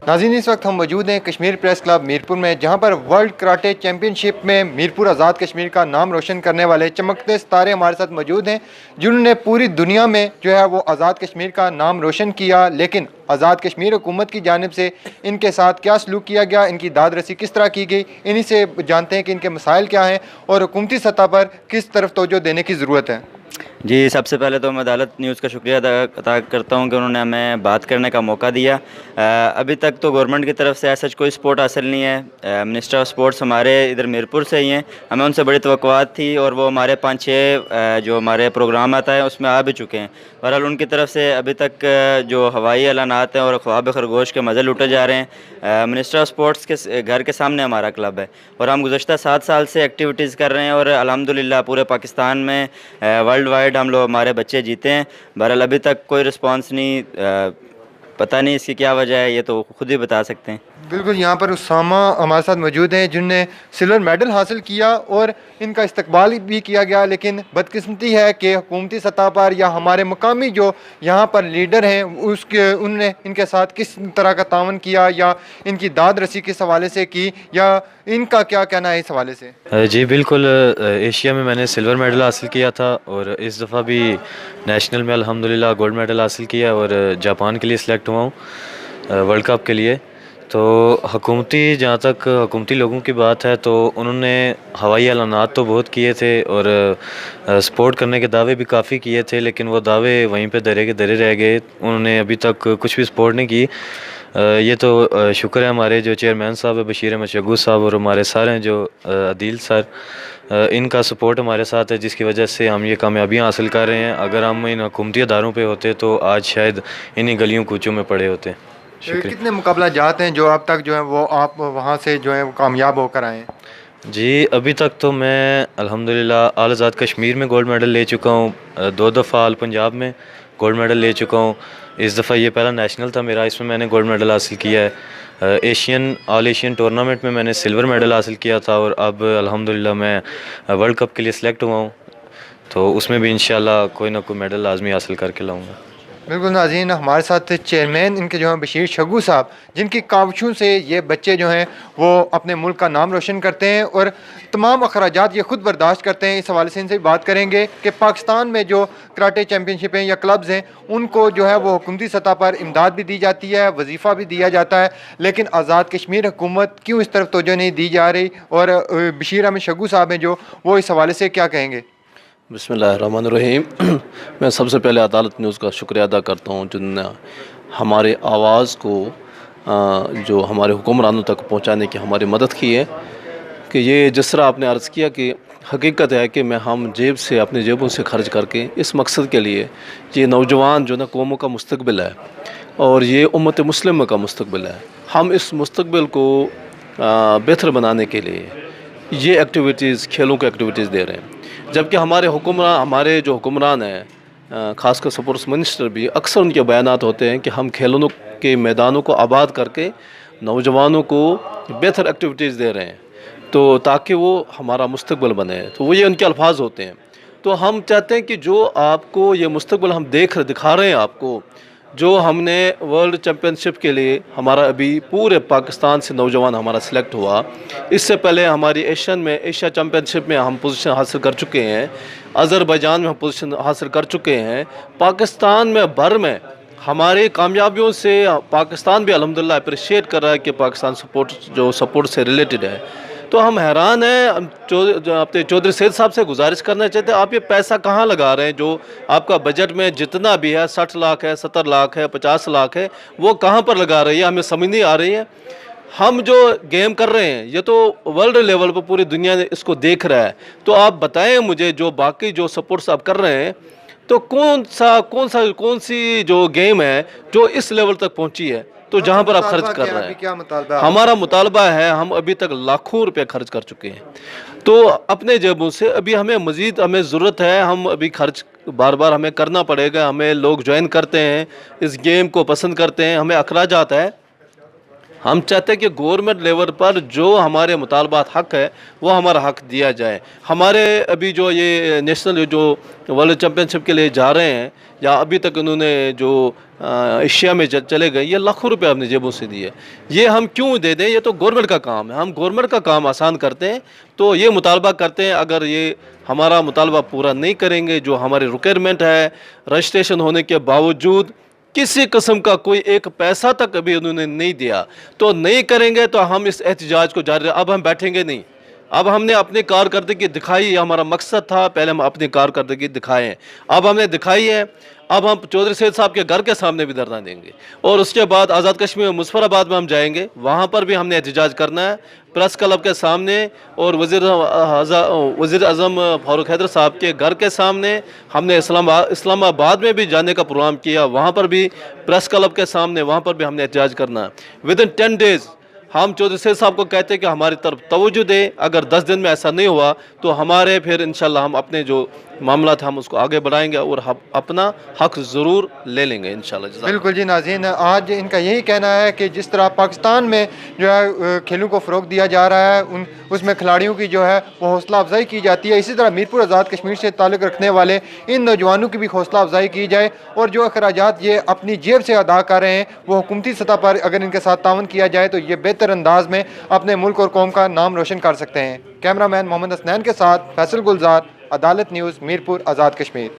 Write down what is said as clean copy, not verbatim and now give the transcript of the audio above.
नाज़रीन, इस वक्त हम मौजूद हैं कश्मीर प्रेस क्लब मीरपुर में, जहां पर वर्ल्ड कराटे चैम्पियनशिप में मीरपुर आज़ाद कश्मीर का नाम रोशन करने वाले चमकते सितारे हमारे साथ मौजूद हैं, जिन्होंने पूरी दुनिया में जो है वो आज़ाद कश्मीर का नाम रोशन किया। लेकिन आज़ाद कश्मीर हुकूमत की जानिब से इनके साथ क्या सलूक किया गया, इनकी दाद रसी किस तरह की गई, इन्हीं से जानते हैं कि इनके मसाइल क्या हैं और हुकूमती सतह पर किस तरफ तवज्जो देने की ज़रूरत है। जी, सबसे पहले तो मैं अदालत न्यूज़ का शुक्रिया अदा करता हूं कि उन्होंने हमें बात करने का मौका दिया। अभी तक तो गवर्नमेंट की तरफ से ऐसा कोई सपोर्ट हासिल नहीं है। मिनिस्टर ऑफ स्पोर्ट्स हमारे इधर मीरपुर से ही हैं, हमें उनसे बड़ी तवक्कुआत थी और वो हमारे 5-6 जो हमारे प्रोग्राम आता है उसमें आ भी चुके हैं। बहरहाल उनकी तरफ से अभी तक जो हवाई ऐलानात हैं और ख्वाब खरगोश के मज़े लूटे जा रहे हैं। मिनिस्टर ऑफ स्पोर्ट्स के घर के सामने हमारा क्लब है और हम गुज़श्ता 7 साल से एक्टिविटीज़ कर रहे हैं और अल्हम्दुलिल्लाह पूरे पाकिस्तान में वर्ल्ड वाइड हम लोग हमारे बच्चे जीते हैं। बहरहाल अभी तक कोई रिस्पांस नहीं, पता नहीं इसकी क्या वजह है, ये तो खुद ही बता सकते हैं। बिल्कुल, यहाँ पर उसामा हमारे साथ मौजूद हैं जिनने सिल्वर मेडल हासिल किया और इनका इस्तकबाल भी किया गया। लेकिन बदकिस्मती है कि हुकूमती सतह पर या हमारे मकामी जो यहाँ पर लीडर हैं उनने इनके साथ किस तरह का तावन किया या इनकी दाद रसी किस हवाले से की, या इनका क्या कहना है इस हवाले से? जी बिल्कुल, एशिया में मैंने सिल्वर मेडल हासिल किया था और इस दफ़ा भी नेशनल में अल्हम्दुलिल्लाह गोल्ड मेडल हासिल किया और जापान के लिए सिलेक्ट हुआ हूँ वर्ल्ड कप के लिए। तो जहाँ तक हुकूमती लोगों की बात है तो उन्होंने हवाई ऐलानात तो बहुत किए थे और सपोर्ट करने के दावे भी काफ़ी किए थे, लेकिन वो दावे वहीं पे धरे के धरे रह गए। उन्होंने अभी तक कुछ भी सपोर्ट नहीं की। ये तो शुक्र है हमारे जो चेयरमैन साहब है बशीर अहमद शग्गू साहब और हमारे सारे हैं जो अदील सर, इनका सपोर्ट हमारे साथ है, जिसकी वजह से हम ये कामयाबियाँ हासिल कर रहे हैं। अगर हम इन हुकूमती अदारों पे होते तो आज शायद इन्हीं गलियों कूचों में पड़े होते। कितने मुकाबला जात हैं जो अब तक जो है वो आप वहाँ से जो है वो कामयाब होकर आए हैं? जी, अभी तक तो मैं अल्हम्दुलिल्लाह आल आज़ाद कश्मीर में गोल्ड मेडल ले चुका हूँ, 2 दफ़ा आल पंजाब में गोल्ड मेडल ले चुका हूँ। इस दफ़ा ये पहला नेशनल था मेरा, इसमें मैंने गोल्ड मेडल हासिल किया है। ऑल एशियन टूर्नामेंट में मैंने सिल्वर मेडल हासिल किया था और अब अल्हम्दुलिल्लाह मैं वर्ल्ड कप के लिए सिलेक्ट हुआ हूँ, तो उसमें भी इंशाल्लाह कोई ना कोई मेडल लाजमी हासिल करके लाऊँगा। बिल्कुल नाज़रीन, हमारे साथ चेयरमैन इनके जो हैं बशीर शग्गू साहब, जिनकी काविशों से ये बच्चे जो हैं वो अपने मुल्क का नाम रोशन करते हैं और तमाम अखराजात ये खुद बर्दाश्त करते हैं। इस हवाले से इनसे बात करेंगे कि पाकिस्तान में जो कराटे चैम्पियनशिप हैं या क्लब्स हैं उनको जो है वो हुकूमती सतह पर इमदाद भी दी जाती है, वजीफ़ा भी दिया जाता है, लेकिन आज़ाद कश्मीर हुकूमत क्यों इस तरफ तवज्जो नहीं दी जा रही? और बशीर अहमद शग्गू साहब हैं जो वो इस हवाले से क्या कहेंगे? बिस्मिल्लाहिर्रहमानिर्रहीम। मैं सबसे पहले अदालत न्यूज़ का शुक्रिया अदा करता हूँ जिन्होंने हमारे आवाज़ को जो हमारे हुक्मरानों तक पहुँचाने की हमारी मदद की है। कि ये जिस तरह आपने अर्ज़ किया कि हकीकत है कि हम जेब से अपनी जेबों से खर्च करके इस मकसद के लिए, ये नौजवान जो ना कौमों का मुस्तकबिल है और ये उम्मत मुस्लिम का मुस्तकबिल है, हम इस मुस्तकबिल को बेहतर बनाने के लिए ये एक्टिविटीज़, खेलों की एक्टिविटीज़ दे रहे हैं। जबकि हमारे जो हुक्मरान हैं, ख़ासकर स्पोर्ट्स मिनिस्टर भी, अक्सर उनके बयानात होते हैं कि हम खेलों के मैदानों को आबाद करके नौजवानों को बेहतर एक्टिविटीज़ दे रहे हैं, तो ताकि वो हमारा मुस्तकबिल बने। तो वो ये उनके अल्फाज होते हैं। तो हम चाहते हैं कि जो आपको ये मुस्तकबिल हम दिखा रहे हैं आपको, जो हमने वर्ल्ड चैम्पियनशिप के लिए हमारा अभी पूरे पाकिस्तान से नौजवान हमारा सिलेक्ट हुआ। इससे पहले हमारी एशिया चैम्पियनशिप में हम पोजीशन हासिल कर चुके हैं, अज़रबैजान में हम पोजीशन हासिल कर चुके हैं। पाकिस्तान में भर में हमारी कामयाबियों से पाकिस्तान भी अल्हम्दुलिल्लाह अप्रिशिएट कर रहा है कि पाकिस्तान सपोर्ट से रिलेटेड है। तो हम हैरान हैं। अपने चौधरी सैयद साहब से गुजारिश करना चाहते हैं, आप ये पैसा कहाँ लगा रहे हैं? जो आपका बजट में जितना भी है, 60 लाख है, 70 लाख है, 50 लाख है, वो कहाँ पर लगा रही है? हमें समझ नहीं आ रही है। हम जो गेम कर रहे हैं ये तो वर्ल्ड लेवल पर पूरी दुनिया इसको देख रहा है। तो आप बताएं मुझे, जो बाकी जो सपोर्ट्स आप कर रहे हैं, तो कौन सी जो गेम है जो इस लेवल तक पहुँची है, तो जहाँ पर आप खर्च कर रहे हैं? क्या मुतालबा? हमारा मुतालबा है, हम अभी तक लाखों रुपए खर्च कर चुके हैं, तो अपने जेबों से अभी हमें ज़रूरत है। हम अभी खर्च बार बार हमें करना पड़ेगा। हमें लोग ज्वाइन करते हैं, इस गेम को पसंद करते हैं, हमें अखराजात है। हम चाहते हैं कि गवर्नमेंट लेवल पर जो हमारे मुतालबात हक है वो हमारा हक दिया जाए। हमारे अभी जो ये नेशनल जो वर्ल्ड चैम्पियनशिप के लिए जा रहे हैं या अभी तक उन्होंने जो एशिया में चले गए, ये लाखों रुपए अपनी जेबों से दिए, ये हम क्यों दे दें? ये तो गवर्नमेंट का काम है, हम गवर्नमेंट का काम आसान करते हैं। तो ये मुतालबा करते हैं, अगर ये हमारा मुतालबा पूरा नहीं करेंगे, जो हमारी रिक्वायरमेंट है, रजिस्ट्रेशन होने के बावजूद किसी किस्म का कोई एक पैसा तक अभी उन्होंने नहीं दिया, तो नहीं करेंगे तो हम इस एहतजाज को जारी। अब हम बैठेंगे नहीं, अब हमने अपनी कारकर्दगी दिखाई, ये हमारा मकसद था, पहले हम अपनी कारकर्दगी दिखाएं, अब हमने दिखाई है। अब हम चौधरी सैयद साहब के घर के सामने भी धरना देंगे और उसके बाद आज़ाद कश्मीर में मुजफ्फराबाद में हम जाएंगे, वहाँ पर भी हमने एहतजाज करना है प्रेस क्लब के सामने और वज़ीर आज़म फारूक हैदर साहब के घर के सामने। हमने इस्लामाबाद में भी जाने का प्रोग्राम किया, वहाँ पर भी प्रेस क्लब के सामने, वहाँ पर भी हमने एहतजाज करना है। विदिन 10 डेज़ हम चौधरी सैयद साहब को कहते हैं कि हमारी तरफ तवज्जो दे। अगर 10 दिन में ऐसा नहीं हुआ तो हमारे फिर इंशाल्लाह हम अपने जो मामला था हम उसको आगे बढ़ाएंगे और हम अपना हक ज़रूर ले लेंगे इंशाल्लाह। बिल्कुल जी नाज़रीन, आज इनका यही कहना है कि जिस तरह पाकिस्तान में जो है खेलों को फ़रोग़ दिया जा रहा है, उसमें खिलाड़ियों की जो है वो हौसला अफजाई की जाती है, इसी तरह मीरपुर आज़ाद कश्मीर से ताल्लुक़ रखने वाले इन नौजवानों की भी हौसला अफजाई की जाए और जो अखराजात ये अपनी जेब से अदा कर रहे हैं वो हुकूमती सतह पर अगर इनके साथ तावन किया जाए तो ये बेहतर अंदाज में अपने मुल्क और कौम का नाम रोशन कर सकते हैं। कैमरामैन मोहम्मद हसनैन के साथ फैसल गुलजार, अदालत न्यूज़, मीरपुर आज़ाद कश्मीर।